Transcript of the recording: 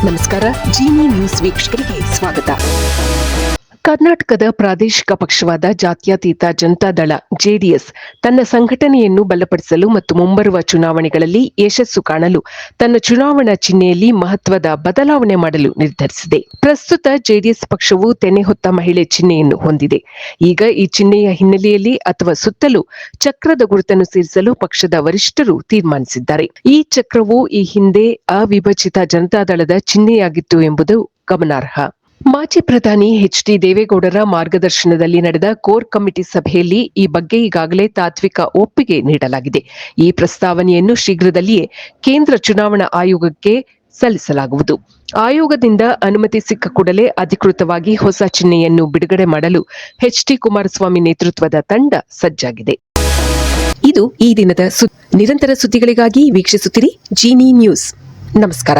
ನಮಸ್ಕಾರ. ಜಿನಿ ನ್ಯೂಸ್ ವೀಕ್ಷಕರಿಗೆ ಸ್ವಾಗತ. ಕರ್ನಾಟಕದ ಪ್ರಾದೇಶಿಕ ಪಕ್ಷವಾದ ಜಾತ್ಯತೀತ ಜನತಾದಳ ಜೆಡಿಎಸ್ ತನ್ನ ಸಂಘಟನೆಯನ್ನು ಬಲಪಡಿಸಲು ಮತ್ತು ಮುಂಬರುವ ಚುನಾವಣೆಗಳಲ್ಲಿ ಯಶಸ್ಸು ಕಾಣಲು ತನ್ನ ಚುನಾವಣಾ ಚಿಹ್ನೆಯಲ್ಲಿ ಮಹತ್ವದ ಬದಲಾವಣೆ ಮಾಡಲು ನಿರ್ಧರಿಸಿದೆ. ಪ್ರಸ್ತುತ ಜೆಡಿಎಸ್ ಪಕ್ಷವು ತೆನೆ ಹೊತ್ತ ಮಹಿಳೆ ಚಿಹ್ನೆಯನ್ನು ಹೊಂದಿದೆ. ಈಗ ಈ ಚಿಹ್ನೆಯ ಹಿನ್ನೆಲೆಯಲ್ಲಿ ಅಥವಾ ಸುತ್ತಲೂ ಚಕ್ರದ ಗುರುತನ್ನು ಸೇರಿಸಲು ಪಕ್ಷದ ವರಿಷ್ಠರು ತೀರ್ಮಾನಿಸಿದ್ದಾರೆ. ಈ ಚಕ್ರವು ಈ ಹಿಂದೆ ಅವಿಭಜಿತ ಜನತಾದಳದ ಚಿಹ್ನೆಯಾಗಿತ್ತು ಎಂಬುದು ಗಮನಾರ್ಹ. ಮಾಜಿ ಪ್ರಧಾನಿ ಎಚ್.ಡಿ. ದೇವೇಗೌಡರ ಮಾರ್ಗದರ್ಶನದಲ್ಲಿ ನಡೆದ ಕೋರ್ ಕಮಿಟಿ ಸಭೆಯಲ್ಲಿ ಈ ಬಗ್ಗೆ ಈಗಾಗಲೇ ತಾತ್ವಿಕ ಒಪ್ಪಿಗೆ ನೀಡಲಾಗಿದೆ. ಈ ಪ್ರಸ್ತಾವನೆಯನ್ನು ಶೀಘ್ರದಲ್ಲಿಯೇ ಕೇಂದ್ರ ಚುನಾವಣಾ ಆಯೋಗಕ್ಕೆ ಸಲ್ಲಿಸಲಾಗುವುದು. ಆಯೋಗದಿಂದ ಅನುಮತಿ ಸಿಕ್ಕ ಕೂಡಲೇ ಅಧಿಕೃತವಾಗಿ ಹೊಸ ಚಿಹ್ನೆಯನ್ನು ಬಿಡುಗಡೆ ಮಾಡಲು ಎಚ್.ಡಿ. ಕುಮಾರಸ್ವಾಮಿ ನೇತೃತ್ವದ ತಂಡ ಸಜ್ಜಾಗಿದೆ. ಇದು ಈ ದಿನದ ನಿರಂತರ ಸುದ್ದಿಗಳಿಗಾಗಿ ವೀಕ್ಷಿಸುತ್ತಿರಿ ಜಿನಿ ನ್ಯೂಸ್. ನಮಸ್ಕಾರ.